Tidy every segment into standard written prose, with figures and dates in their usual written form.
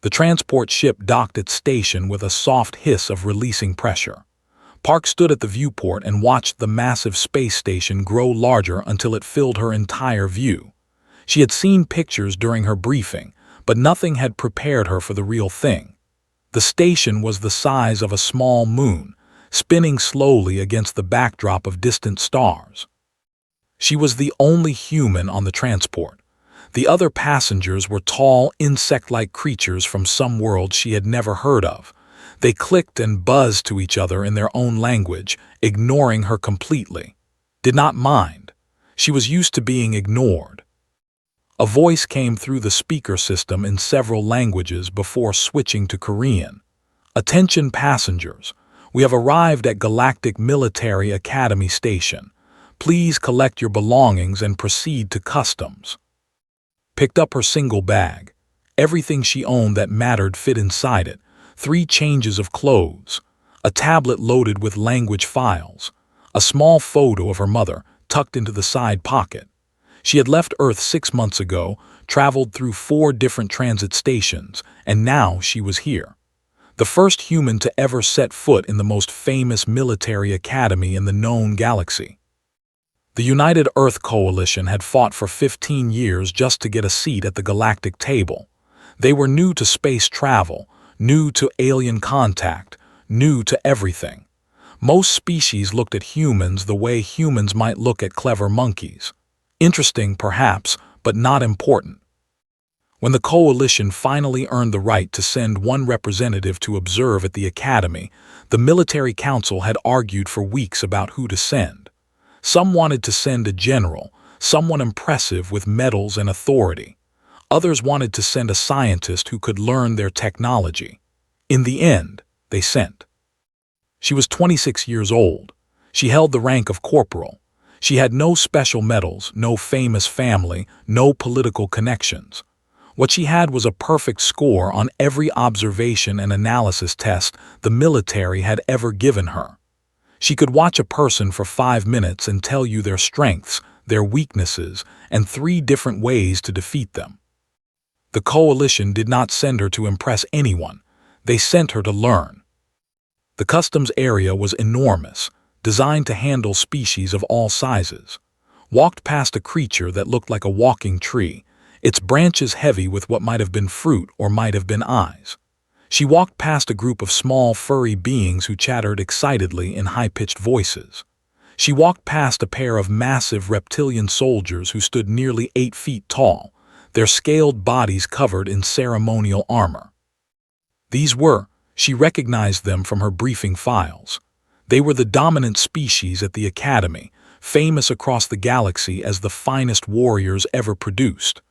The transport ship docked its station with a soft hiss of releasing pressure. Park stood at the viewport and watched the massive space station grow larger until it filled her entire view. She had seen pictures during her briefing, but nothing had prepared her for the real thing. The station was the size of a small moon, spinning slowly against the backdrop of distant stars. She was the only human on the transport. The other passengers were tall, insect-like creatures from some world she had never heard of. They clicked and buzzed to each other in their own language, ignoring her completely. Did not mind. She was used to being ignored. A voice came through the speaker system in several languages before switching to Korean. "Attention passengers. We have arrived at Galactic Military Academy Station. Please collect your belongings and proceed to customs." Picked up her single bag. Everything she owned that mattered fit inside it. 3 changes of clothes, a tablet loaded with language files, a small photo of her mother tucked into the side pocket. She had left Earth 6 months ago, traveled through 4 different transit stations, and now she was here. The first human to ever set foot in the most famous military academy in the known galaxy. The United Earth Coalition had fought for 15 years just to get a seat at the galactic table. They were new to space travel, new to alien contact, new to everything. Most species looked at humans the way humans might look at clever monkeys. Interesting, perhaps, but not important. When the Coalition finally earned the right to send one representative to observe at the Academy, the Military Council had argued for weeks about who to send. Some wanted to send a general, someone impressive with medals and authority. Others wanted to send a scientist who could learn their technology. In the end, they sent. She was 26 years old. She held the rank of corporal. She had no special medals, no famous family, no political connections. What she had was a perfect score on every observation and analysis test the military had ever given her. She could watch a person for 5 minutes and tell you their strengths, their weaknesses, and 3 different ways to defeat them. The Coalition did not send her to impress anyone. They sent her to learn. The customs area was enormous, designed to handle species of all sizes. Walked past a creature that looked like a walking tree, its branches heavy with what might have been fruit or might have been eyes. She walked past a group of small, furry beings who chattered excitedly in high-pitched voices. She walked past a pair of massive reptilian soldiers who stood nearly 8 feet tall, their scaled bodies covered in ceremonial armor. She recognized them from her briefing files. They were the dominant species at the Academy, famous across the galaxy as the finest warriors ever produced.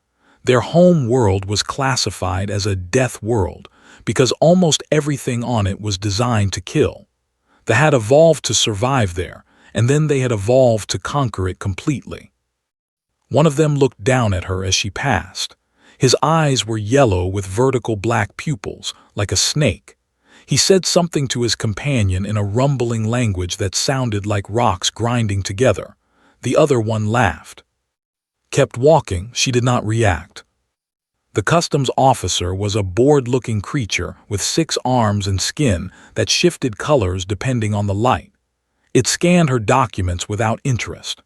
Their home world was classified as a death world because almost everything on it was designed to kill. They had evolved to survive there, and then they had evolved to conquer it completely. One of them looked down at her as she passed. His eyes were yellow with vertical black pupils, like a snake. He said something to his companion in a rumbling language that sounded like rocks grinding together. The other one laughed. Kept walking, she did not react. The customs officer was a bored-looking creature with 6 arms and skin that shifted colors depending on the light. It scanned her documents without interest.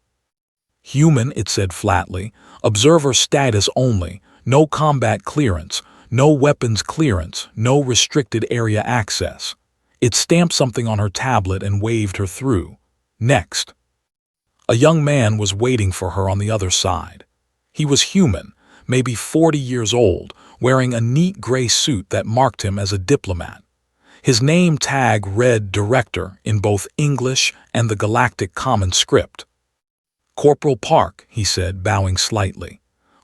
"Human," it said flatly, "observer status only, no combat clearance, no weapons clearance, no restricted area access." It stamped something on her tablet and waved her through. Next. A young man was waiting for her on the other side. He was human, maybe 40 years old, wearing a neat gray suit that marked him as a diplomat. His name tag read Director in both English and the Galactic Common Script. "Corporal Park," he said, bowing slightly.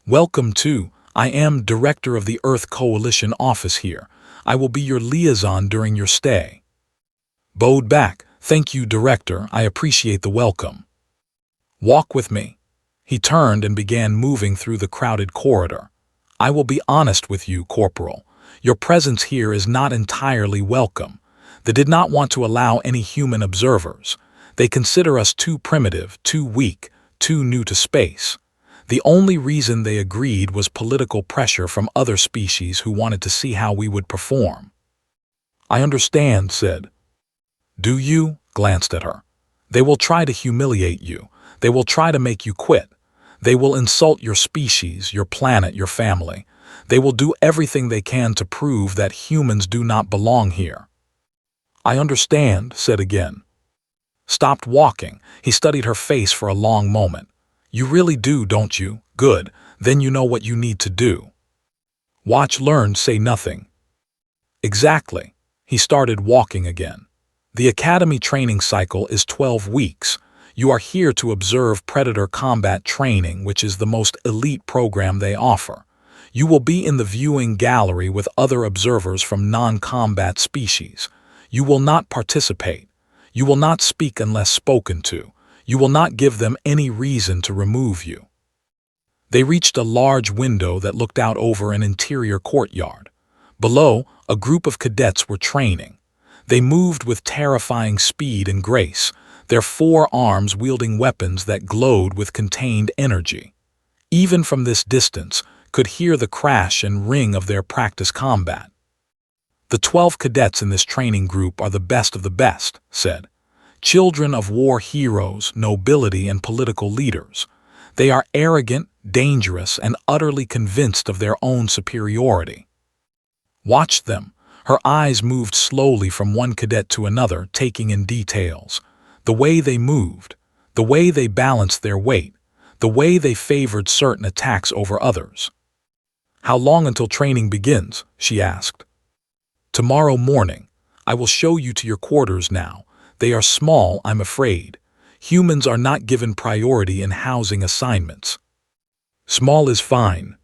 "Welcome to, I am Director of the Earth Coalition office here. I will be your liaison during your stay." Bowed back. "Thank you, Director, I appreciate the welcome." "Walk with me." He turned and began moving through the crowded corridor. "I will be honest with you, Corporal. Your presence here is not entirely welcome. They did not want to allow any human observers. They consider us too primitive, too weak, too new to space. The only reason they agreed was political pressure from other species who wanted to see how we would perform. I understand, said. Do you? Glanced at her. They will try to humiliate you. They will try to make you quit. They will insult your species, your planet, your family. They will do everything they can to prove that humans do not belong here. I understand, said again. Stopped walking. He studied her face for a long moment. You really do, don't you? Good. Then you know what you need to do. Watch, learn, say nothing. Exactly. He started walking again. The Academy training cycle is 12 weeks. You are here to observe Predator combat training, which is the most elite program they offer. You will be in the viewing gallery with other observers from non-combat species. You will not participate. You will not speak unless spoken to. You will not give them any reason to remove you. They reached a large window that looked out over an interior courtyard. Below, a group of cadets were training. They moved with terrifying speed and grace, their 4 arms wielding weapons that glowed with contained energy. Even from this distance, could hear the crash and ring of their practice combat. The 12 cadets in this training group are the best of the best, said. Children of war heroes, nobility, and political leaders. They are arrogant, dangerous, and utterly convinced of their own superiority. Watch them. Her eyes moved slowly from one cadet to another, taking in details. The way they moved, the way they balanced their weight, the way they favored certain attacks over others. How long until training begins? She asked. Tomorrow morning. I will show you to your quarters now. They are small, I'm afraid. Humans are not given priority in housing assignments. Small is fine.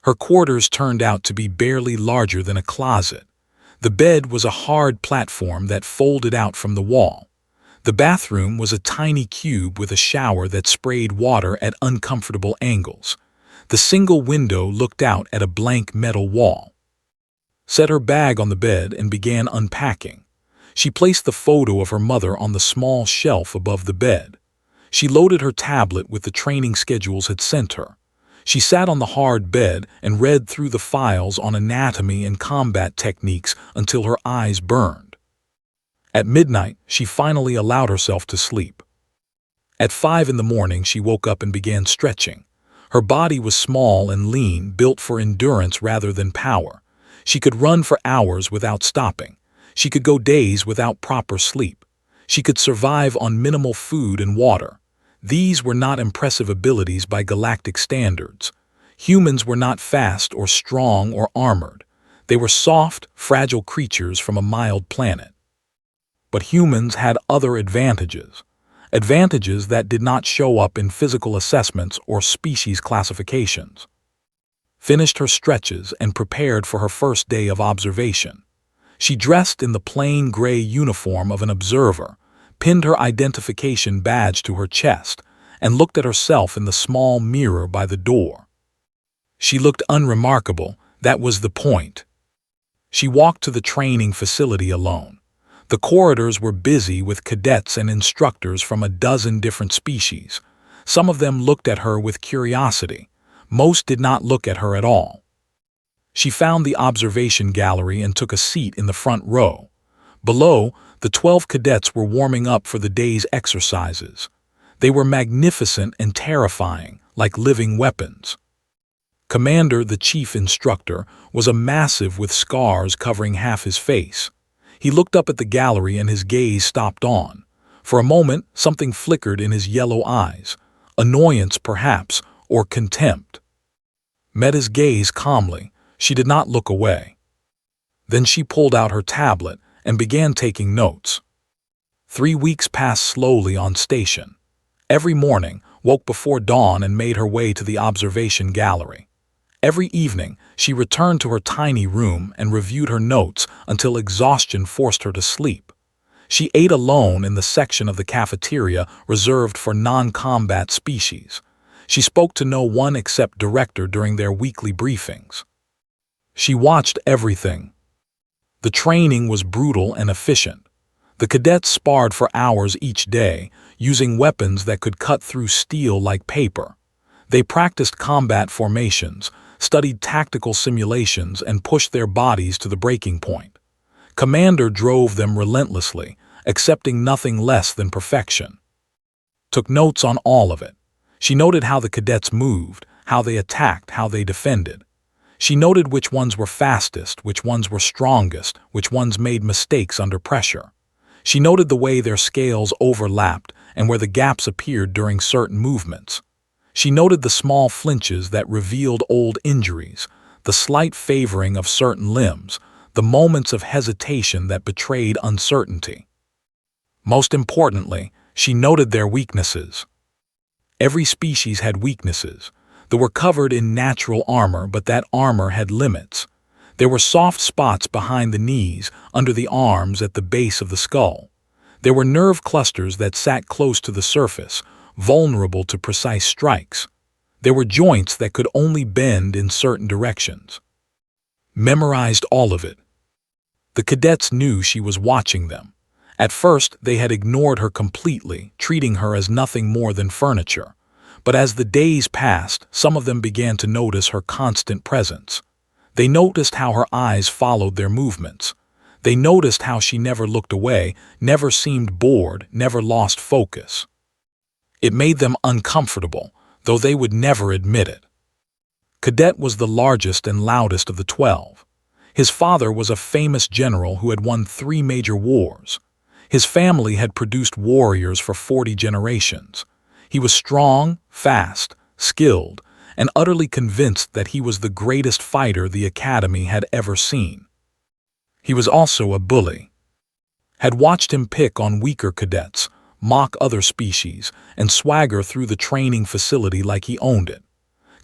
Her quarters turned out to be barely larger than a closet. The bed was a hard platform that folded out from the wall. The bathroom was a tiny cube with a shower that sprayed water at uncomfortable angles. The single window looked out at a blank metal wall. Set her bag on the bed and began unpacking. She placed the photo of her mother on the small shelf above the bed. She loaded her tablet with the training schedules had sent her. She sat on the hard bed and read through the files on anatomy and combat techniques until her eyes burned. At midnight, she finally allowed herself to sleep. At 5 in the morning, she woke up and began stretching. Her body was small and lean, built for endurance rather than power. She could run for hours without stopping. She could go days without proper sleep. She could survive on minimal food and water. These were not impressive abilities by galactic standards. Humans were not fast or strong or armored. They were soft, fragile creatures from a mild planet. But humans had other advantages. Advantages that did not show up in physical assessments or species classifications. Finished her stretches and prepared for her first day of observation. She dressed in the plain gray uniform of an observer, pinned her identification badge to her chest, and looked at herself in the small mirror by the door. She looked unremarkable, that was the point. She walked to the training facility alone. The corridors were busy with cadets and instructors from a dozen different species. Some of them looked at her with curiosity. Most did not look at her at all. She found the observation gallery and took a seat in the front row. Below, the 12 cadets were warming up for the day's exercises. They were magnificent and terrifying, like living weapons. Commander, the chief instructor, was a massive with scars covering half his face. He looked up at the gallery and his gaze stopped on. For a moment, something flickered in his yellow eyes. Annoyance, perhaps, or contempt. Met his gaze calmly. She did not look away. Then she pulled out her tablet and began taking notes. 3 weeks passed slowly on station. Every morning, woke before dawn and made her way to the observation gallery. Every evening, she returned to her tiny room and reviewed her notes until exhaustion forced her to sleep. She ate alone in the section of the cafeteria reserved for non-combat species. She spoke to no one except Director during their weekly briefings. She watched everything. The training was brutal and efficient. The cadets sparred for hours each day, using weapons that could cut through steel like paper. They practiced combat formations, studied tactical simulations, and pushed their bodies to the breaking point. Commander drove them relentlessly, accepting nothing less than perfection. Took notes on all of it. She noted how the cadets moved, how they attacked, how they defended. She noted which ones were fastest, which ones were strongest, which ones made mistakes under pressure. She noted the way their scales overlapped and where the gaps appeared during certain movements. She noted the small flinches that revealed old injuries, the slight favoring of certain limbs, the moments of hesitation that betrayed uncertainty. Most importantly, she noted their weaknesses. Every species had weaknesses. They were covered in natural armor, but that armor had limits. There were soft spots behind the knees, under the arms, at the base of the skull. There were nerve clusters that sat close to the surface, vulnerable to precise strikes. There were joints that could only bend in certain directions. Memorized all of it. The cadets knew she was watching them. At first, they had ignored her completely, treating her as nothing more than furniture. But as the days passed, some of them began to notice her constant presence. They noticed how her eyes followed their movements. They noticed how she never looked away, never seemed bored, never lost focus. It made them uncomfortable, though they would never admit it. Cadet was the largest and loudest of the 12. His father was a famous general who had won 3 major wars. His family had produced warriors for 40 generations. He was strong, fast, skilled, and utterly convinced that he was the greatest fighter the Academy had ever seen. He was also a bully. Had watched him pick on weaker cadets, mock other species, and swagger through the training facility like he owned it.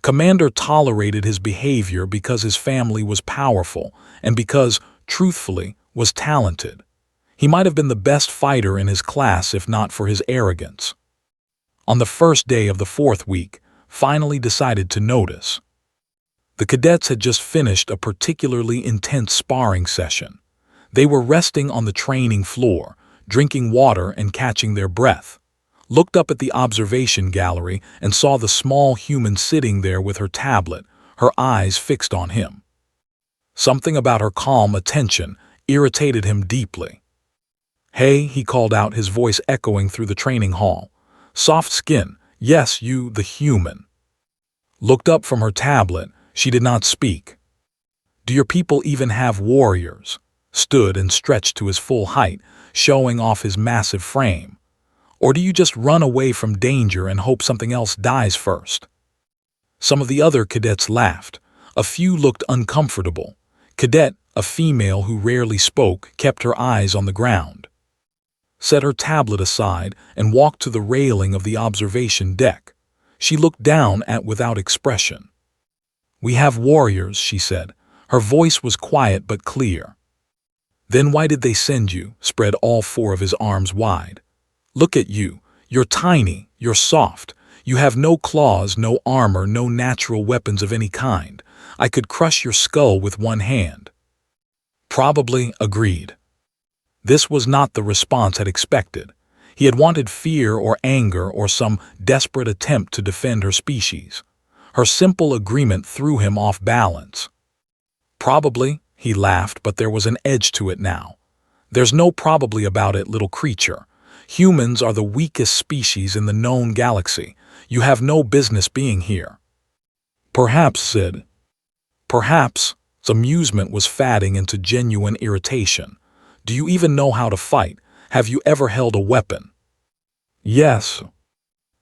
Commander tolerated his behavior because his family was powerful and because, truthfully, was talented. He might have been the best fighter in his class if not for his arrogance. On the first day of the 4th week, finally decided to notice. The cadets had just finished a particularly intense sparring session. They were resting on the training floor, drinking water and catching their breath. Looked up at the observation gallery and saw the small human sitting there with her tablet, her eyes fixed on him. Something about her calm attention irritated him deeply. "Hey," he called out, his voice echoing through the training hall. "Soft skin, yes, you, the human." Looked up from her tablet. She did not speak. "Do your people even have warriors?" Stood and stretched to his full height, showing off his massive frame. "Or do you just run away from danger and hope something else dies first?" Some of the other cadets laughed. A few looked uncomfortable. Cadet, a female who rarely spoke, kept her eyes on the ground. Set her tablet aside and walked to the railing of the observation deck. She looked down without expression. "We have warriors," she said. Her voice was quiet but clear. "Then why did they send you?" Spread all 4 of his arms wide. "Look at you. You're tiny, you're soft. You have no claws, no armor, no natural weapons of any kind. I could crush your skull with one hand." "Probably," agreed. This was not the response had expected. He had wanted fear or anger or some desperate attempt to defend her species. Her simple agreement threw him off balance. "Probably," he laughed, but there was an edge to it now. "There's no probably about it, little creature. Humans are the weakest species in the known galaxy. You have no business being here." "Perhaps," said. Perhaps. His amusement was fading into genuine irritation. "Do you even know how to fight? Have you ever held a weapon?" "Yes."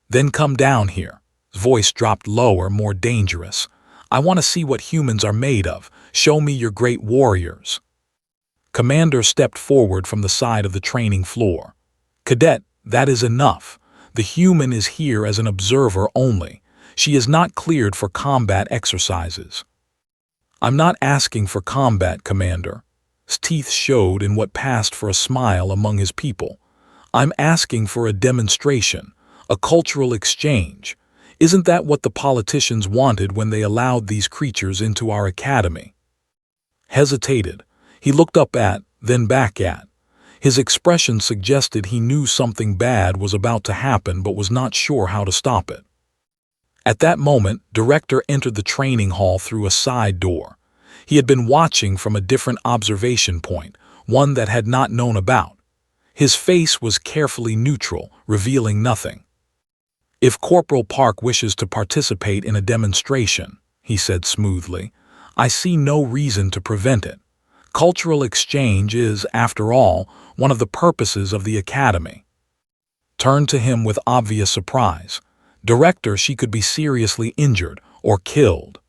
"Then come down here." His voice dropped lower, more dangerous. "I want to see what humans are made of. Show me your great warriors." Commander stepped forward from the side of the training floor. "Cadet, that is enough. The human is here as an observer only. She is not cleared for combat exercises." "I'm not asking for combat, Commander." His teeth showed in what passed for a smile among his people. "I'm asking for a demonstration, a cultural exchange. Isn't that what the politicians wanted when they allowed these creatures into our academy?" Hesitated. He looked up then back at. His expression suggested he knew something bad was about to happen but was not sure how to stop it. At that moment, Director entered the training hall through a side door. He had been watching from a different observation point, one that had not known about. His face was carefully neutral, revealing nothing. "If Corporal Park wishes to participate in a demonstration," he said smoothly, "I see no reason to prevent it. Cultural exchange is, after all, one of the purposes of the Academy." Turned to him with obvious surprise. "Director, she could be seriously injured or killed."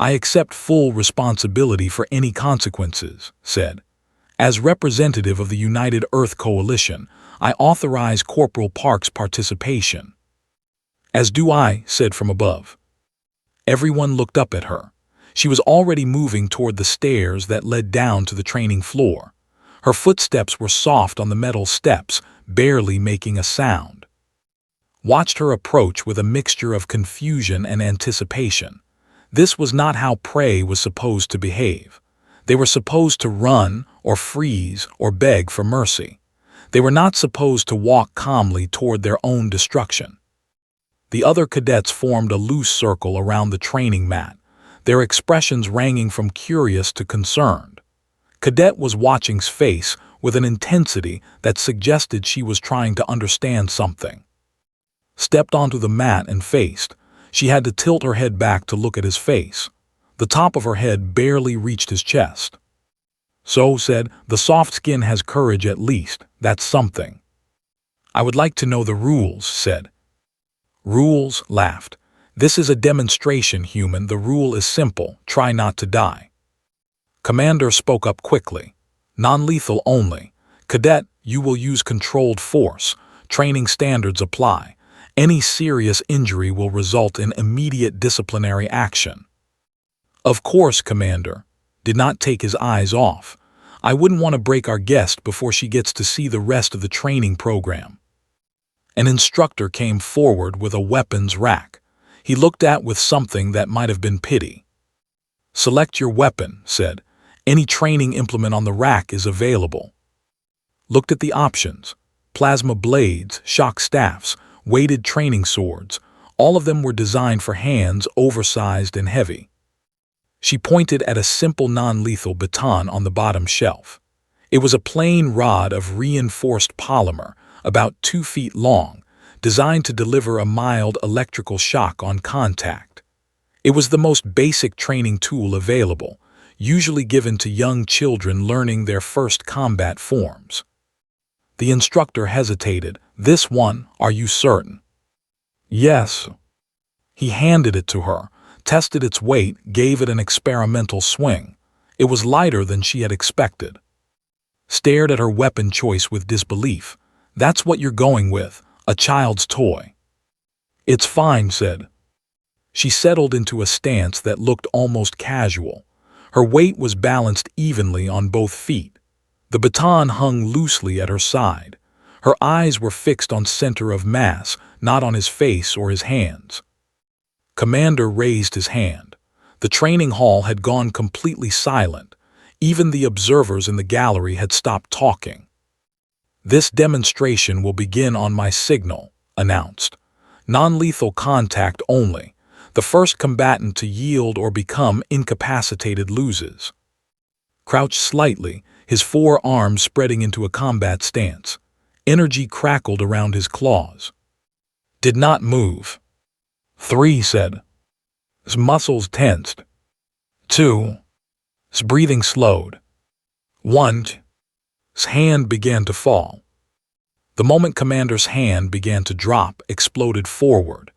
"I accept full responsibility for any consequences," said. "As representative of the United Earth Coalition, I authorize Corporal Park's participation." "As do I," said from above. Everyone looked up at her. She was already moving toward the stairs that led down to the training floor. Her footsteps were soft on the metal steps, barely making a sound. Watched her approach with a mixture of confusion and anticipation. This was not how prey was supposed to behave. They were supposed to run, or freeze, or beg for mercy. They were not supposed to walk calmly toward their own destruction. The other cadets formed a loose circle around the training mat, their expressions ranging from curious to concerned. Cadet was watching's face with an intensity that suggested she was trying to understand something. Stepped onto the mat and faced. She had to tilt her head back to look at his face. The top of her head barely reached his chest. "So," said, "the soft skin has courage at least. That's something." "I would like to know the rules," said. "Rules?" laughed. "This is a demonstration, human. The rule is simple. Try not to die." Commander spoke up quickly. "Non-lethal only. Cadet, you will use controlled force. Training standards apply. Any serious injury will result in immediate disciplinary action." "Of course, Commander." Did not take his eyes off. "I wouldn't want to break our guest before she gets to see the rest of the training program." An instructor came forward with a weapons rack. He looked at with something that might have been pity. "Select your weapon," said. "Any training implement on the rack is available." Looked at the options. Plasma blades, shock staffs, weighted training swords. All of them were designed for hands oversized and heavy. She pointed at a simple non-lethal baton on the bottom shelf. It was a plain rod of reinforced polymer, about 2 feet long, designed to deliver a mild electrical shock on contact. It was the most basic training tool available, usually given to young children learning their first combat forms. The instructor hesitated. "This one, are you certain?" "Yes." He handed it to her, tested its weight, gave it an experimental swing. It was lighter than she had expected. Stared at her weapon choice with disbelief. "That's what you're going with, a child's toy." "It's fine," said. She settled into a stance that looked almost casual. Her weight was balanced evenly on both feet. The baton hung loosely at her side. Her eyes were fixed on center of mass, not on his face or his hands. Commander raised his hand. The training hall had gone completely silent. Even the observers in the gallery had stopped talking. "This demonstration will begin on my signal," announced. "Non-lethal contact only. The first combatant to yield or become incapacitated loses." Crouched slightly, his forearms spreading into a combat stance. Energy crackled around his claws. Did not move. 3, said. His muscles tensed. 2. His breathing slowed. 1. His hand began to fall. The moment Commander's hand began to drop, exploded forward.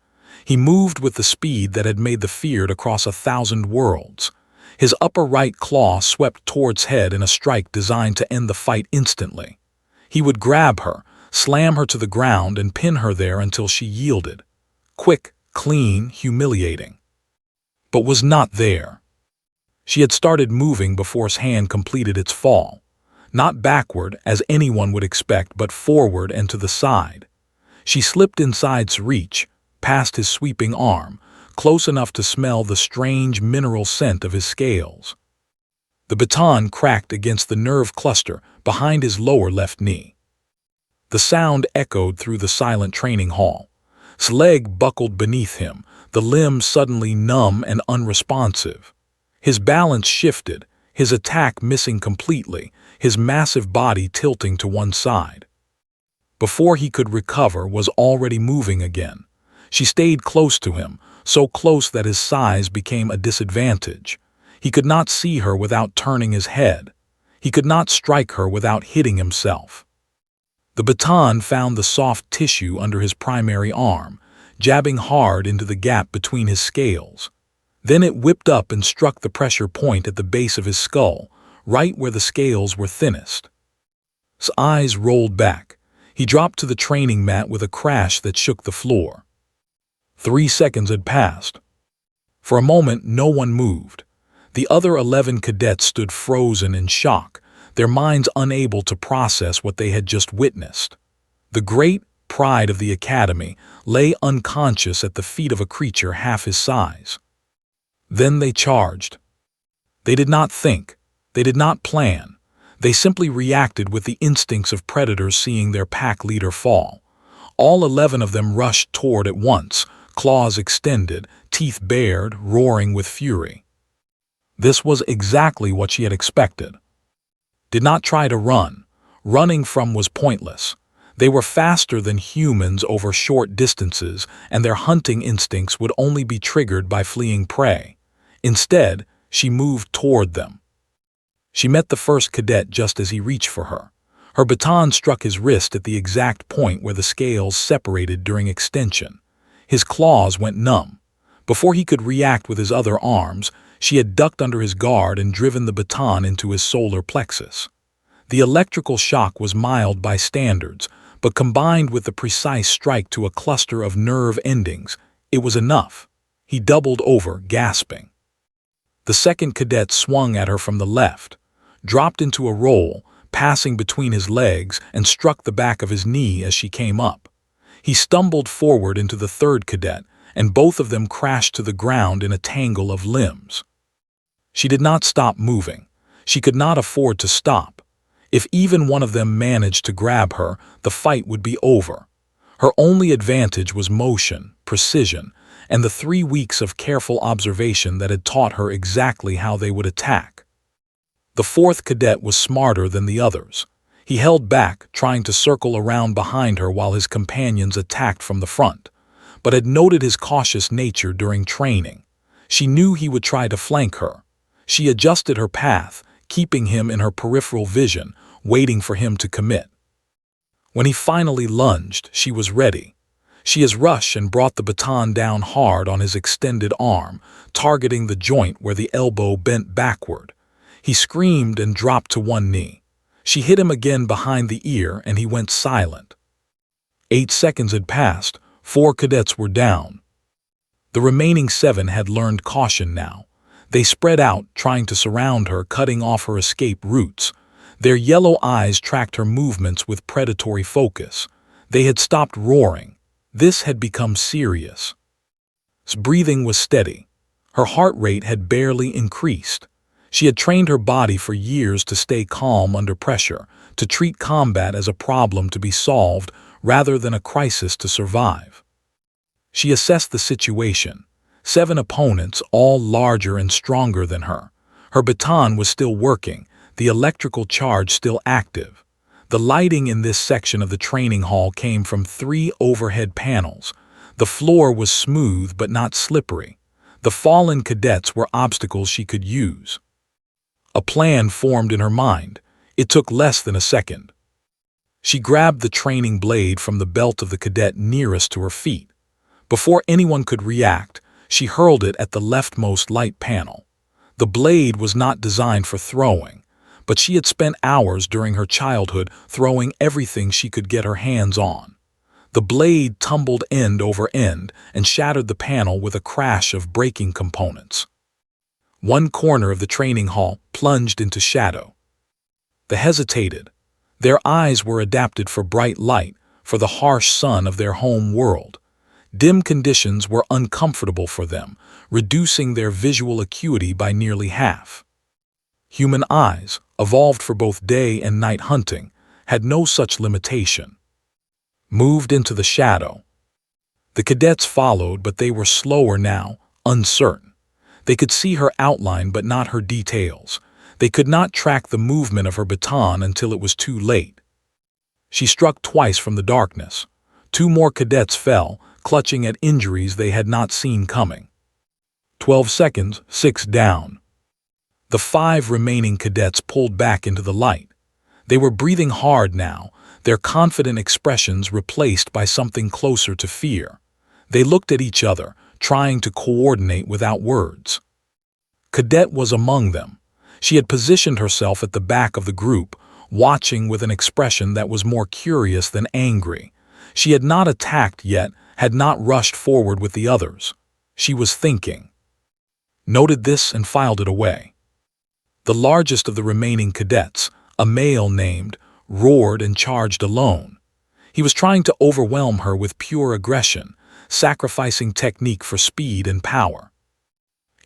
He moved with the speed that had made the feared across 1,000 worlds. His upper right claw swept towards head in a strike designed to end the fight instantly. He would grab her, slam her to the ground, and pin her there until she yielded. Quick, clean, humiliating. But was not there. She had started moving before his hand completed its fall. Not backward, as anyone would expect, but forward and to the side. She slipped inside his reach, past his sweeping arm, close enough to smell the strange mineral scent of his scales. The baton cracked against the nerve cluster behind his lower left knee. The sound echoed through the silent training hall. His leg buckled beneath him, the limbs suddenly numb and unresponsive. His balance shifted, his attack missing completely, his massive body tilting to one side. Before he could recover, was already moving again. She stayed close to him, so close that his size became a disadvantage. He could not see her without turning his head. He could not strike her without hitting himself. The baton found the soft tissue under his primary arm, jabbing hard into the gap between his scales. Then it whipped up and struck the pressure point at the base of his skull, right where the scales were thinnest. His eyes rolled back. He dropped to the training mat with a crash that shook the floor. 3 seconds had passed. For a moment, no one moved. The other 11 cadets stood frozen in shock, their minds unable to process what they had just witnessed. The great pride of the academy lay unconscious at the feet of a creature half his size. Then they charged. They did not think. They did not plan. They simply reacted with the instincts of predators seeing their pack leader fall. All 11 of them rushed toward at once, claws extended, teeth bared, roaring with fury. This was exactly what she had expected. Did not try to run. Running from was pointless. They were faster than humans over short distances, and their hunting instincts would only be triggered by fleeing prey. Instead, she moved toward them. She met the first cadet just as he reached for her. Her baton struck his wrist at the exact point where the scales separated during extension. His claws went numb. Before he could react with his other arms, she had ducked under his guard and driven the baton into his solar plexus. The electrical shock was mild by standards, but combined with the precise strike to a cluster of nerve endings, it was enough. He doubled over, gasping. The second cadet swung at her from the left, dropped into a roll, passing between his legs, and struck the back of his knee as she came up. He stumbled forward into the third cadet, and both of them crashed to the ground in a tangle of limbs. She did not stop moving. She could not afford to stop. If even one of them managed to grab her, the fight would be over. Her only advantage was motion, precision, and the 3 weeks of careful observation that had taught her exactly how they would attack. The fourth cadet was smarter than the others. He held back, trying to circle around behind her while his companions attacked from the front, but had noted his cautious nature during training. She knew he would try to flank her. She adjusted her path, keeping him in her peripheral vision, waiting for him to commit. When he finally lunged, she was ready. She has rushed and brought the baton down hard on his extended arm, targeting the joint where the elbow bent backward. He screamed and dropped to one knee. She hit him again behind the ear, and he went silent. 8 seconds had passed. 4 cadets were down. The remaining 7 had learned caution now. They spread out, trying to surround her, cutting off her escape routes. Their yellow eyes tracked her movements with predatory focus. They had stopped roaring. This had become serious. His breathing was steady. Her heart rate had barely increased. She had trained her body for years to stay calm under pressure, to treat combat as a problem to be solved rather than a crisis to survive. She assessed the situation. 7 opponents, all larger and stronger than her. Her baton was still working, the electrical charge still active. The lighting in this section of the training hall came from 3 overhead panels. The floor was smooth but not slippery. The fallen cadets were obstacles she could use. A plan formed in her mind. It took less than a second. She grabbed the training blade from the belt of the cadet nearest to her feet. Before anyone could react, she hurled it at the leftmost light panel. The blade was not designed for throwing, but she had spent hours during her childhood throwing everything she could get her hands on. The blade tumbled end over end and shattered the panel with a crash of breaking components. One corner of the training hall plunged into shadow. They hesitated. Their eyes were adapted for bright light, for the harsh sun of their home world. Dim conditions were uncomfortable for them, reducing their visual acuity by nearly half. Human eyes, evolved for both day and night hunting, had no such limitation. Moved into the shadow. The cadets followed, but they were slower now, uncertain. They could see her outline but not her details. They could not track the movement of her baton until it was too late. She struck twice from the darkness. 2 more cadets fell, clutching at injuries they had not seen coming. 12 seconds, 6 down. The 5 remaining cadets pulled back into the light. They were breathing hard now, their confident expressions replaced by something closer to fear. They looked at each other, trying to coordinate without words. Cadet was among them. She had positioned herself at the back of the group, watching with an expression that was more curious than angry. She had not attacked yet, had not rushed forward with the others. She was thinking. Noted this and filed it away. The largest of the remaining cadets, a male named, roared and charged alone. He was trying to overwhelm her with pure aggression, sacrificing technique for speed and power.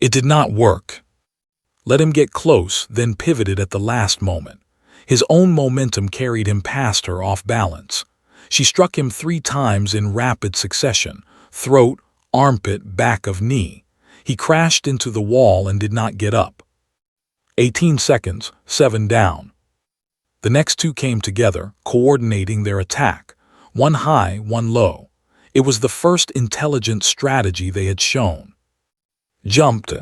It did not work. Let him get close, then pivoted at the last moment. His own momentum carried him past her off balance. She struck him 3 times in rapid succession, throat, armpit, back of knee. He crashed into the wall and did not get up. 18 seconds, 7 down. The next 2 came together, coordinating their attack, 1 high, 1 low. It was the first intelligent strategy they had shown. Jumped.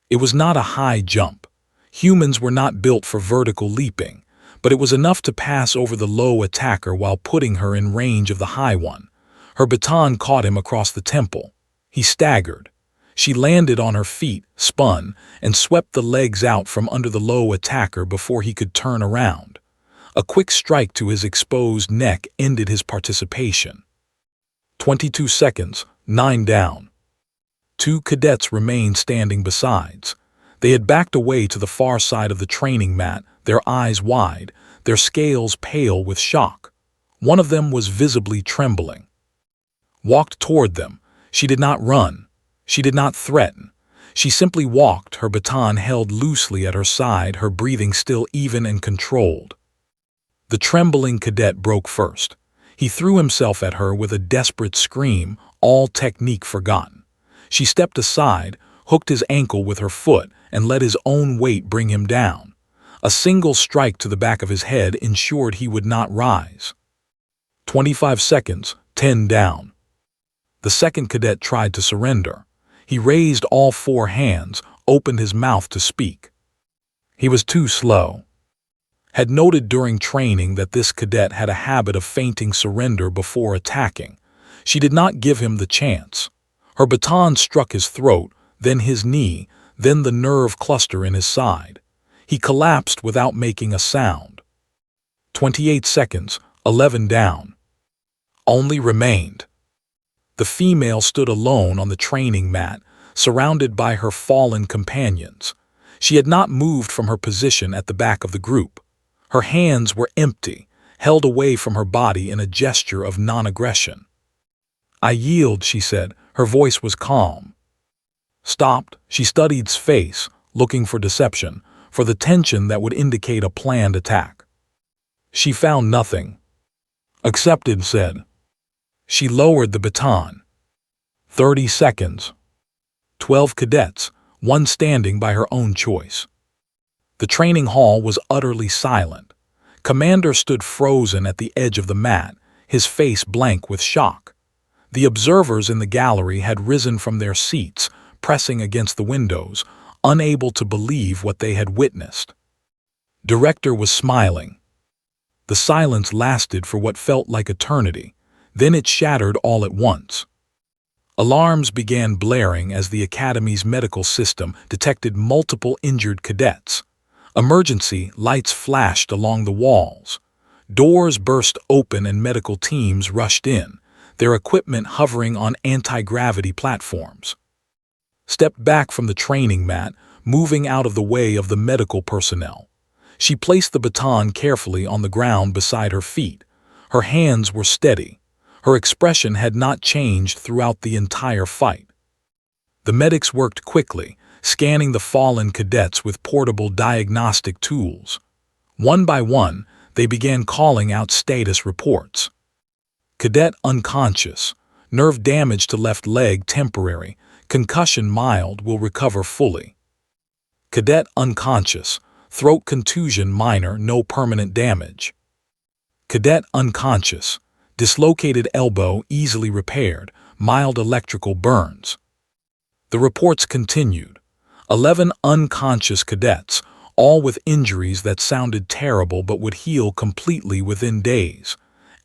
It was not a high jump. Humans were not built for vertical leaping, but it was enough to pass over the low attacker while putting her in range of the high one. Her baton caught him across the temple. He staggered. She landed on her feet, spun, and swept the legs out from under the low attacker before he could turn around. A quick strike to his exposed neck ended his participation. 22 seconds, 9 down. 2 cadets remained standing besides. They had backed away to the far side of the training mat, their eyes wide, their scales pale with shock. One of them was visibly trembling. Walked toward them. She did not run. She did not threaten. She simply walked, her baton held loosely at her side, her breathing still even and controlled. The trembling cadet broke first. He threw himself at her with a desperate scream, all technique forgotten. She stepped aside, hooked his ankle with her foot, and let his own weight bring him down. A single strike to the back of his head ensured he would not rise. 25 seconds, 10 down. The second cadet tried to surrender. He raised all 4 hands, opened his mouth to speak. He was too slow. Had noted during training that this cadet had a habit of feinting surrender before attacking. She did not give him the chance. Her baton struck his throat, then his knee, then the nerve cluster in his side. He collapsed without making a sound. 28 seconds, 11 down. Only remained. The female stood alone on the training mat, surrounded by her fallen companions. She had not moved from her position at the back of the group. Her hands were empty, held away from her body in a gesture of non-aggression. "I yield," she said. Her voice was calm. Stopped, she studied his face, looking for deception, for the tension that would indicate a planned attack. She found nothing. "Accepted," said. She lowered the baton. 30 seconds. 12 cadets, 1 standing by her own choice. The training hall was utterly silent. Commander stood frozen at the edge of the mat, his face blank with shock. The observers in the gallery had risen from their seats, pressing against the windows, unable to believe what they had witnessed. Director was smiling. The silence lasted for what felt like eternity. Then it shattered all at once. Alarms began blaring as the Academy's medical system detected multiple injured cadets. Emergency lights flashed along the walls. Doors burst open and medical teams rushed in, their equipment hovering on anti-gravity platforms. Stepped back from the training mat, moving out of the way of the medical personnel. She placed the baton carefully on the ground beside her feet. Her hands were steady. Her expression had not changed throughout the entire fight. The medics worked quickly, scanning the fallen cadets with portable diagnostic tools. One by one, they began calling out status reports. Cadet unconscious. Nerve damage to left leg temporary. Concussion mild, will recover fully. Cadet unconscious. Throat contusion minor, no permanent damage. Cadet unconscious. Dislocated elbow easily repaired, mild electrical burns. The reports continued. 11 unconscious cadets, all with injuries that sounded terrible but would heal completely within days.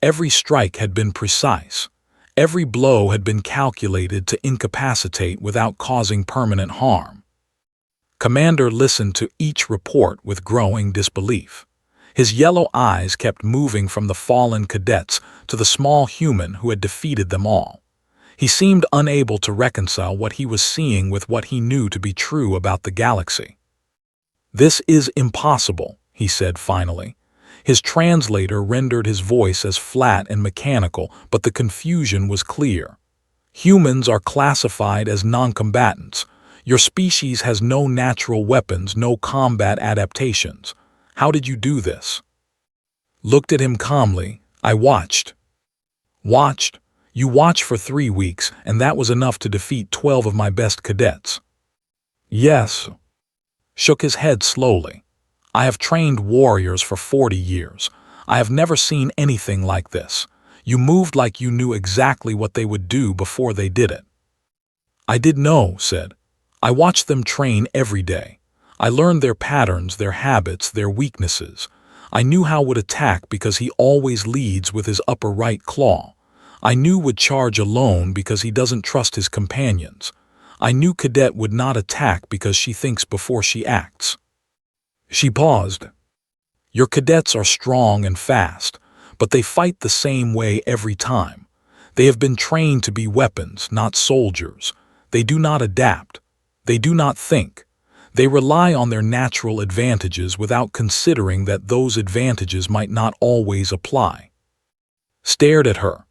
Every strike had been precise. Every blow had been calculated to incapacitate without causing permanent harm. Commander listened to each report with growing disbelief. His yellow eyes kept moving from the fallen cadets to the small human who had defeated them all. He seemed unable to reconcile what he was seeing with what he knew to be true about the galaxy. "This is impossible," he said finally. His translator rendered his voice as flat and mechanical, but the confusion was clear. "Humans are classified as non-combatants. Your species has no natural weapons, no combat adaptations. How did you do this?" Looked at him calmly. "I watched." "Watched? You watched for 3 weeks, and that was enough to defeat 12 of my best cadets." "Yes." Shook his head slowly. "I have trained warriors for 40 years. I have never seen anything like this. You moved like you knew exactly what they would do before they did it." "I did know," said. "I watched them train every day. I learned their patterns, their habits, their weaknesses. I knew how would attack because he always leads with his upper right claw. I knew would charge alone because he doesn't trust his companions. I knew Cadet would not attack because she thinks before she acts." She paused. "Your cadets are strong and fast, but they fight the same way every time. They have been trained to be weapons, not soldiers. They do not adapt. They do not think. They rely on their natural advantages without considering that those advantages might not always apply." Stared at her.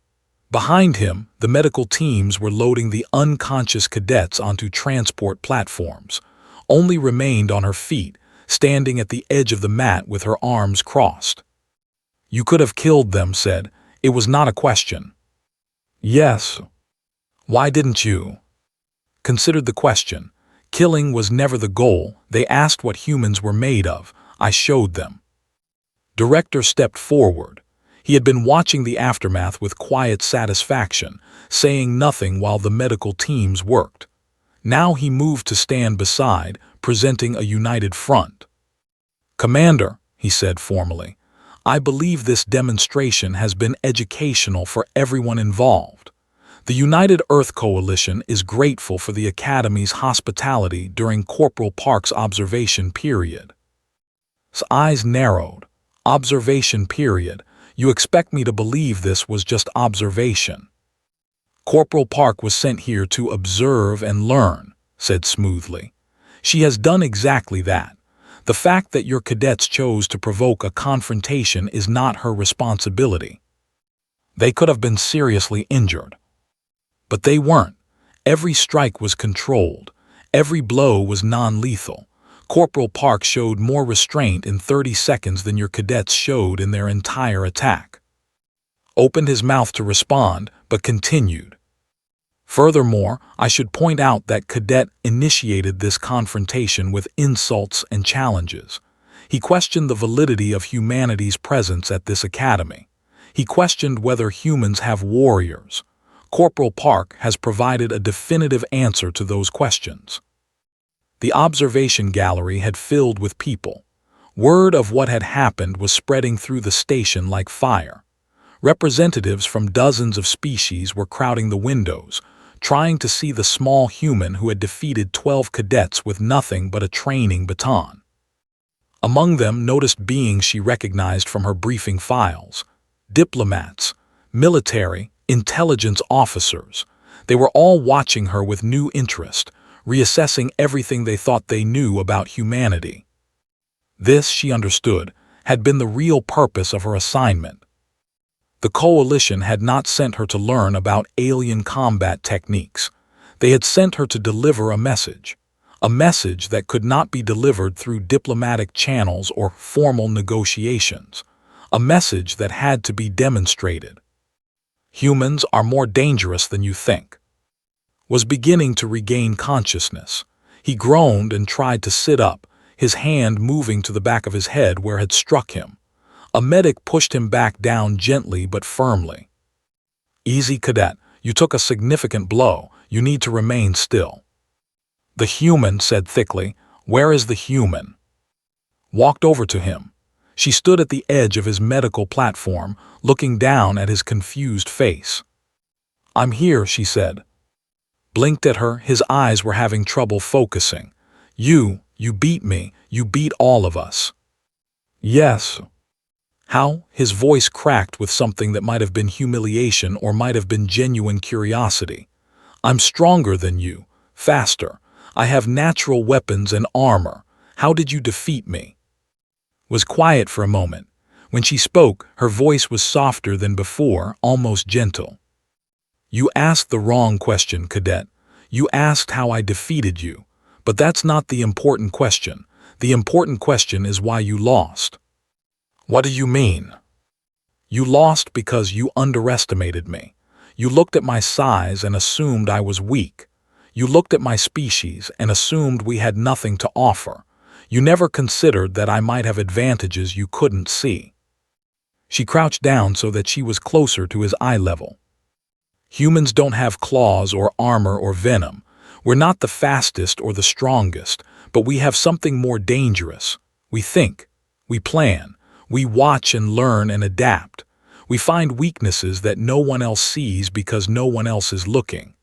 Behind him, the medical teams were loading the unconscious cadets onto transport platforms. Only remained on her feet, standing at the edge of the mat with her arms crossed. "You could have killed them," said. "It was not a question." "Yes." "Why didn't you?" Considered the question. "Killing was never the goal. They asked what humans were made of. I showed them." Director stepped forward. He had been watching the aftermath with quiet satisfaction, saying nothing while the medical teams worked. Now he moved to stand beside, presenting a united front. "Commander," he said formally, "I believe this demonstration has been educational for everyone involved. The United Earth Coalition is grateful for the Academy's hospitality during Corporal Park's observation period." His eyes narrowed. "Observation period? You expect me to believe this was just observation?" "Corporal Park was sent here to observe and learn," said smoothly. "She has done exactly that. The fact that your cadets chose to provoke a confrontation is not her responsibility. They could have been seriously injured. But they weren't. Every strike was controlled. Every blow was non-lethal. Corporal Park showed more restraint in 30 seconds than your cadets showed in their entire attack." Opened his mouth to respond, but continued. "Furthermore, I should point out that Cadet initiated this confrontation with insults and challenges. He questioned the validity of humanity's presence at this academy. He questioned whether humans have warriors. Corporal Park has provided a definitive answer to those questions." The observation gallery had filled with people. Word of what had happened was spreading through the station like fire. Representatives from dozens of species were crowding the windows, trying to see the small human who had defeated 12 cadets with nothing but a training baton. Among them noticed beings she recognized from her briefing files. Diplomats, military, intelligence officers. They were all watching her with new interest, reassessing everything they thought they knew about humanity. This, she understood, had been the real purpose of her assignment. The Coalition had not sent her to learn about alien combat techniques. They had sent her to deliver a message that could not be delivered through diplomatic channels or formal negotiations, a message that had to be demonstrated. Humans are more dangerous than you think. Was beginning to regain consciousness. He groaned and tried to sit up, his hand moving to the back of his head where it had struck him. A medic pushed him back down gently but firmly. Easy, cadet. You took a significant blow. You need to remain still. The human said thickly, "Where is the human?" Walked over to him. She stood at the edge of his medical platform, looking down at his confused face. "I'm here," she said. Blinked at her, his eyes were having trouble focusing. You beat me. You beat all of us." "Yes." How? His voice cracked with something that might have been humiliation or might have been genuine curiosity. "I'm stronger than you. Faster. I have natural weapons and armor. How did you defeat me?" Was quiet for a moment. When she spoke, her voice was softer than before, almost gentle. "You asked the wrong question, cadet. You asked how I defeated you. But that's not the important question. The important question is why you lost." "What do you mean?" "You lost because you underestimated me. You looked at my size and assumed I was weak. You looked at my species and assumed we had nothing to offer. You never considered that I might have advantages you couldn't see." She crouched down so that she was closer to his eye level. "Humans don't have claws or armor or venom. We're not the fastest or the strongest, but we have something more dangerous. We think. We plan. We watch and learn and adapt. We find weaknesses that no one else sees because no one else is looking."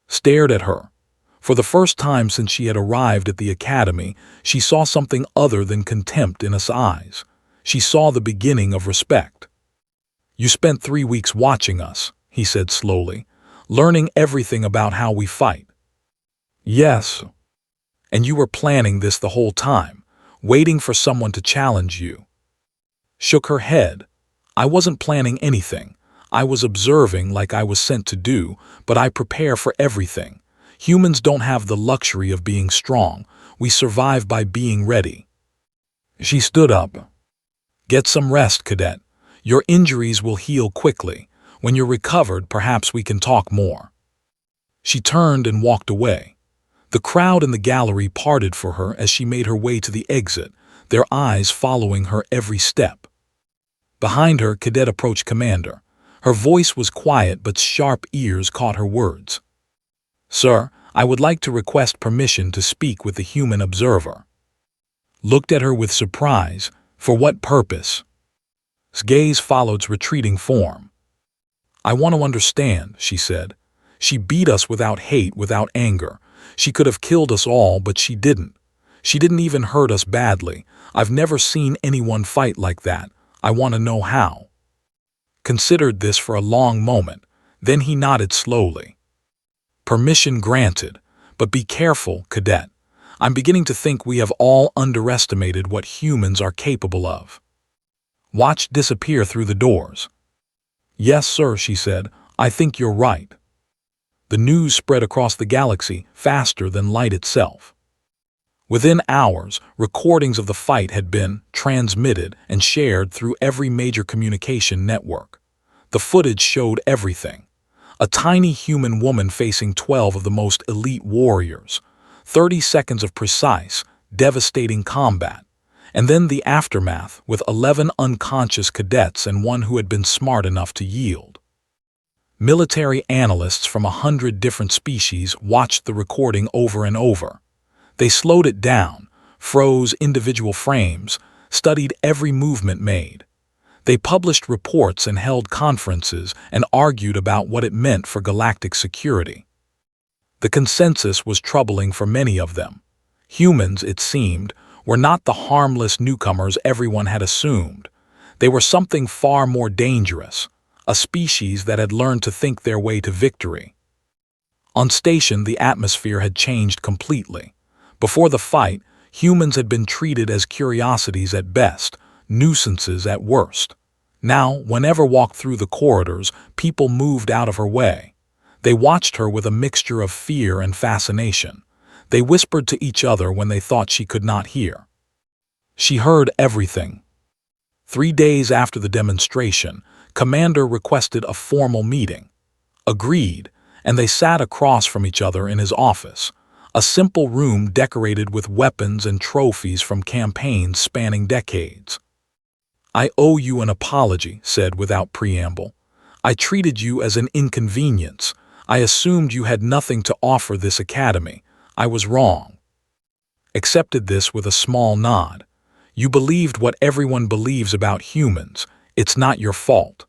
Stared at her. For the first time since she had arrived at the academy, she saw something other than contempt in his eyes. She saw the beginning of respect. "You spent 3 weeks watching us," he said slowly, "learning everything about how we fight." "Yes." "And you were planning this the whole time, waiting for someone to challenge you." Shook her head. "I wasn't planning anything. I was observing like I was sent to do, but I prepare for everything. Humans don't have the luxury of being strong. We survive by being ready." She stood up. "Get some rest, cadet. Your injuries will heal quickly. When you're recovered, perhaps we can talk more." She turned and walked away. The crowd in the gallery parted for her as she made her way to the exit, their eyes following her every step. Behind her, Cadet approached Commander. Her voice was quiet, but sharp ears caught her words. "Sir, I would like to request permission to speak with the human observer." Looked at her with surprise. "For what purpose?" His gaze followed retreating form. "I want to understand," she said. "She beat us without hate, without anger. She could have killed us all, but she didn't. She didn't even hurt us badly. I've never seen anyone fight like that. I want to know how." Considered this for a long moment. Then he nodded slowly. "Permission granted. But be careful, Cadet. I'm beginning to think we have all underestimated what humans are capable of." Watched disappear through the doors. "Yes, sir," she said. "I think you're right." The news spread across the galaxy faster than light itself. Within hours, recordings of the fight had been transmitted and shared through every major communication network. The footage showed everything. A tiny human woman facing 12 of the most elite warriors. 30 seconds of precise, devastating combat. And then the aftermath with 11 unconscious cadets and one who had been smart enough to yield. Military analysts from 100 different species watched the recording over and over. They slowed it down, froze individual frames, studied every movement made. They published reports and held conferences and argued about what it meant for galactic security. The consensus was troubling for many of them. Humans, it seemed, were not the harmless newcomers everyone had assumed. They were something far more dangerous, a species that had learned to think their way to victory. On station, the atmosphere had changed completely. Before the fight, humans had been treated as curiosities at best, nuisances at worst. Now, whenever walked through the corridors, people moved out of her way. They watched her with a mixture of fear and fascination. They whispered to each other when they thought she could not hear. She heard everything. 3 days after the demonstration, Commander requested a formal meeting. Agreed, and they sat across from each other in his office, a simple room decorated with weapons and trophies from campaigns spanning decades. "I owe you an apology," said without preamble. "I treated you as an inconvenience. I assumed you had nothing to offer this academy. I was wrong." Accepted this with a small nod. "You believed what everyone believes about humans. It's not your fault."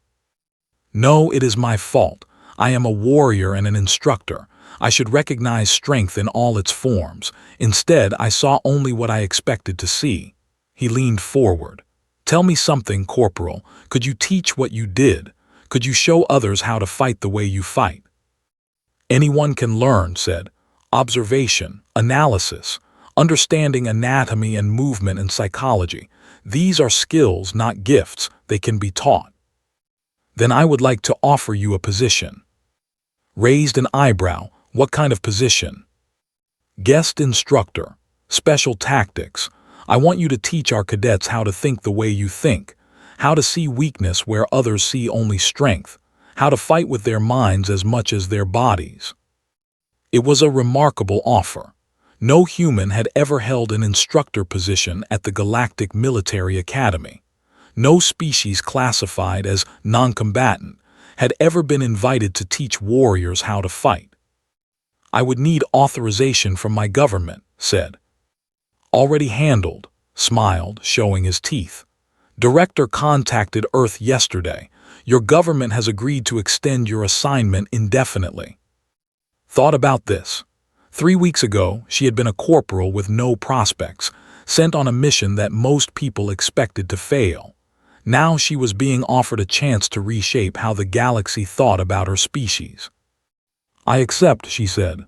"No, it is my fault. I am a warrior and an instructor. I should recognize strength in all its forms. Instead, I saw only what I expected to see." He leaned forward. "Tell me something, Corporal. Could you teach what you did? Could you show others how to fight the way you fight?" "Anyone can learn," said. "Observation, analysis, understanding anatomy and movement and psychology. These are skills, not gifts. They can be taught." "Then I would like to offer you a position." Raised an eyebrow. "What kind of position?" "Guest instructor. Special tactics. I want you to teach our cadets how to think the way you think, how to see weakness where others see only strength, how to fight with their minds as much as their bodies." It was a remarkable offer. No human had ever held an instructor position at the Galactic Military Academy. No species classified as non-combatant had ever been invited to teach warriors how to fight. "I would need authorization from my government," said. "Already handled," smiled, showing his teeth. "Director contacted Earth yesterday. Your government has agreed to extend your assignment indefinitely." Thought about this. 3 weeks ago, she had been a corporal with no prospects, sent on a mission that most people expected to fail. Now she was being offered a chance to reshape how the galaxy thought about her species. "I accept," she said.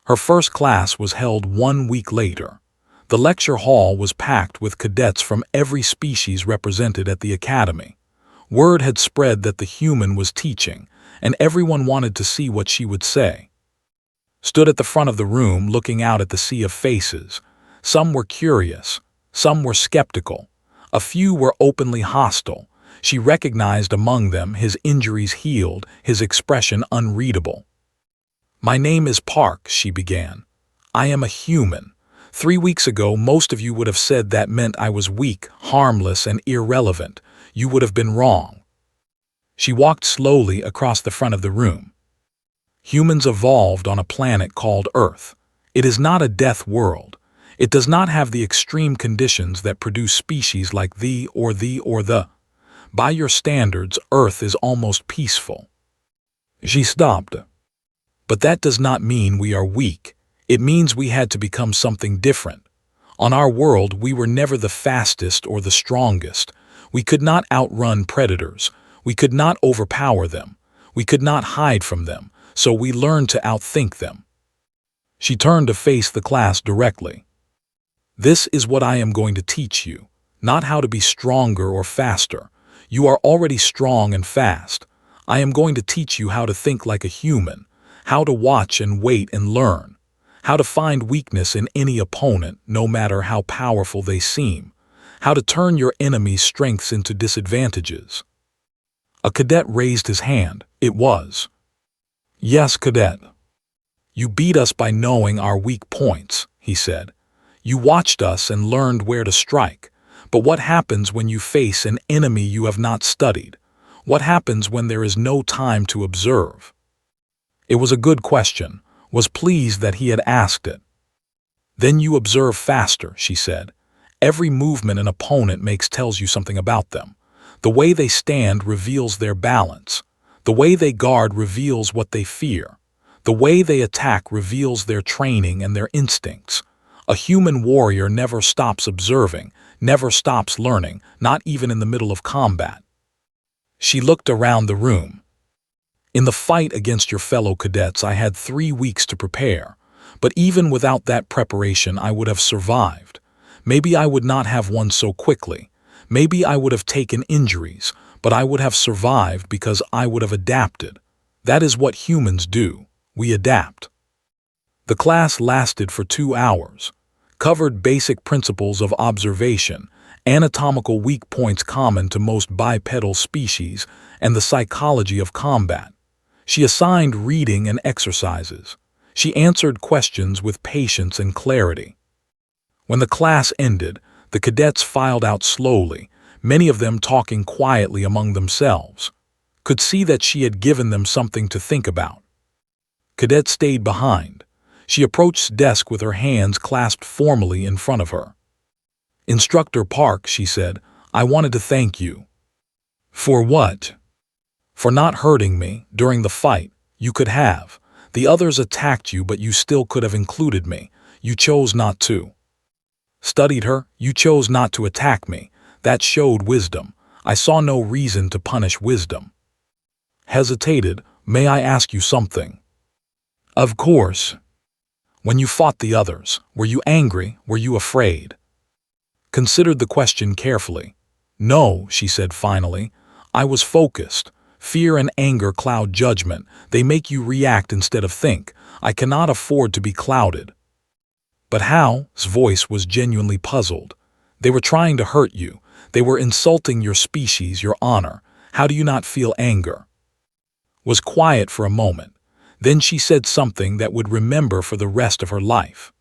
Her first class was held 1 week later. The lecture hall was packed with cadets from every species represented at the academy. Word had spread that the human was teaching, and everyone wanted to see what she would say. Stood at the front of the room looking out at the sea of faces. Some were curious, some were skeptical. A few were openly hostile. She recognized among them his injuries healed, his expression unreadable. "My name is Park," she began. "I am a human. 3 weeks ago, most of you would have said that meant I was weak, harmless, and irrelevant. You would have been wrong." She walked slowly across the front of the room. "Humans evolved on a planet called Earth. It is not a death world. It does not have the extreme conditions that produce species like thee or the. By your standards, Earth is almost peaceful." She stopped. "But that does not mean we are weak. It means we had to become something different. On our world, we were never the fastest or the strongest. We could not outrun predators. We could not overpower them. We could not hide from them, so we learned to outthink them." She turned to face the class directly. "This is what I am going to teach you, not how to be stronger or faster. You are already strong and fast. I am going to teach you how to think like a human, how to watch and wait and learn, how to find weakness in any opponent, no matter how powerful they seem, how to turn your enemy's strengths into disadvantages." A cadet raised his hand. It was. "Yes, Cadet. You beat us by knowing our weak points," he said. "You watched us and learned where to strike. But what happens when you face an enemy you have not studied? What happens when there is no time to observe?" It was a good question. Was pleased that he had asked it. "Then you observe faster," she said. "Every movement an opponent makes tells you something about them. The way they stand reveals their balance. The way they guard reveals what they fear. The way they attack reveals their training and their instincts. A human warrior never stops observing, never stops learning, not even in the middle of combat." She looked around the room. "In the fight against your fellow cadets, I had 3 weeks to prepare. But even without that preparation, I would have survived. Maybe I would not have won so quickly. Maybe I would have taken injuries, but I would have survived because I would have adapted. That is what humans do. We adapt." The class lasted for 2 hours, covered basic principles of observation, anatomical weak points common to most bipedal species, and the psychology of combat. She assigned reading and exercises. She answered questions with patience and clarity. When the class ended, the cadets filed out slowly, many of them talking quietly among themselves. Could see that she had given them something to think about. Cadet stayed behind. She approached desk with her hands clasped formally in front of her. "Instructor Park," she said, "I wanted to thank you." "For what?" "For not hurting me during the fight. You could have. The others attacked you, but you still could have included me. You chose not to." Studied her. "You chose not to attack me. That showed wisdom. I saw no reason to punish wisdom." Hesitated. "May I ask you something?" "Of course." "When you fought the others, were you angry? Were you afraid?" Considered the question carefully. "No," she said finally. "I was focused. Fear and anger cloud judgment. They make you react instead of think. I cannot afford to be clouded." "But how?" His voice was genuinely puzzled. "They were trying to hurt you. They were insulting your species, your honor. How do you not feel anger?" Was quiet for a moment. Then she said something that would remember for the rest of her life.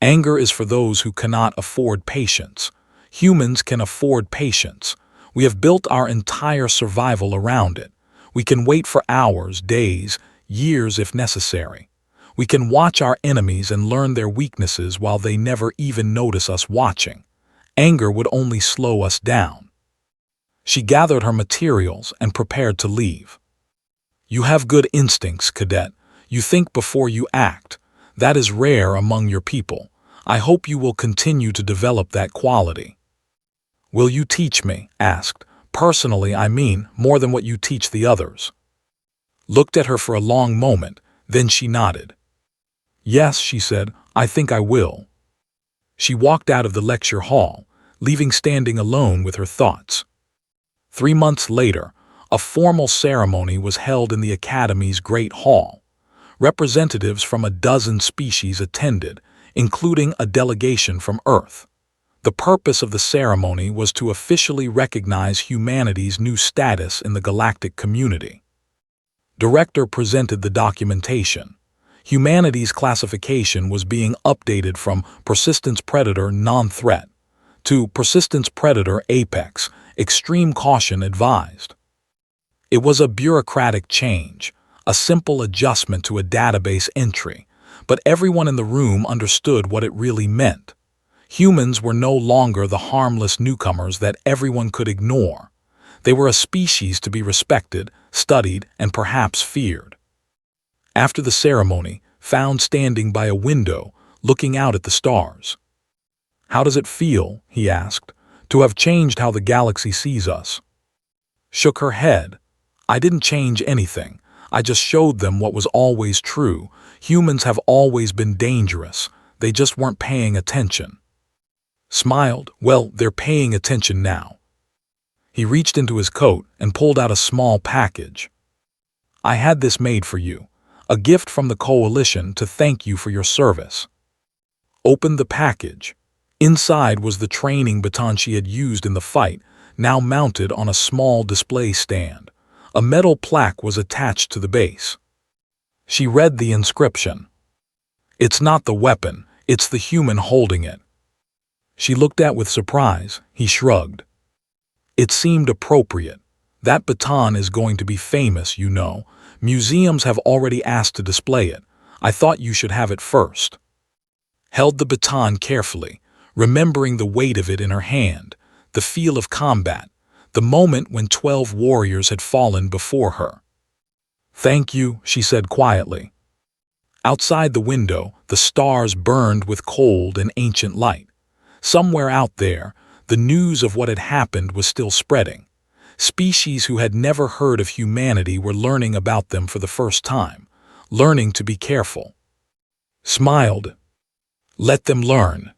"Anger is for those who cannot afford patience. Humans can afford patience. We have built our entire survival around it. We can wait for hours, days, years if necessary. We can watch our enemies and learn their weaknesses while they never even notice us watching. Anger would only slow us down." She gathered her materials and prepared to leave. "You have good instincts, Cadet. You think before you act. That is rare among your people. I hope you will continue to develop that quality." "Will you teach me?" asked. "Personally, I mean, more than what you teach the others." Looked at her for a long moment, then she nodded. "Yes," she said, "I think I will." She walked out of the lecture hall, leaving standing alone with her thoughts. 3 months later, a formal ceremony was held in the Academy's Great Hall. Representatives from a dozen species attended, including a delegation from Earth. The purpose of the ceremony was to officially recognize humanity's new status in the galactic community. Director presented the documentation. Humanity's classification was being updated from Persistence Predator Non-Threat to Persistence Predator Apex, Extreme Caution Advised. It was a bureaucratic change, a simple adjustment to a database entry, but everyone in the room understood what it really meant. Humans were no longer the harmless newcomers that everyone could ignore. They were a species to be respected, studied, and perhaps feared. After the ceremony, found standing by a window, looking out at the stars. "How does it feel," he asked, "to have changed how the galaxy sees us?" Shook her head. "I didn't change anything. I just showed them what was always true. Humans have always been dangerous. They just weren't paying attention." Smiled. "Well, they're paying attention now." He reached into his coat and pulled out a small package. "I had this made for you. A gift from the Coalition to thank you for your service." Opened the package. Inside was the training baton she had used in the fight, now mounted on a small display stand. A metal plaque was attached to the base. She read the inscription. "It's not the weapon, it's the human holding it." She looked at with surprise. He shrugged. It seemed appropriate. "That baton is going to be famous, you know. Museums have already asked to display it. I thought you should have it first." Held the baton carefully, remembering the weight of it in her hand, the feel of combat, the moment when 12 warriors had fallen before her. "Thank you," she said quietly. Outside the window, the stars burned with cold and ancient light. Somewhere out there, the news of what had happened was still spreading. Species who had never heard of humanity were learning about them for the first time, learning to be careful. Smiled. "Let them learn.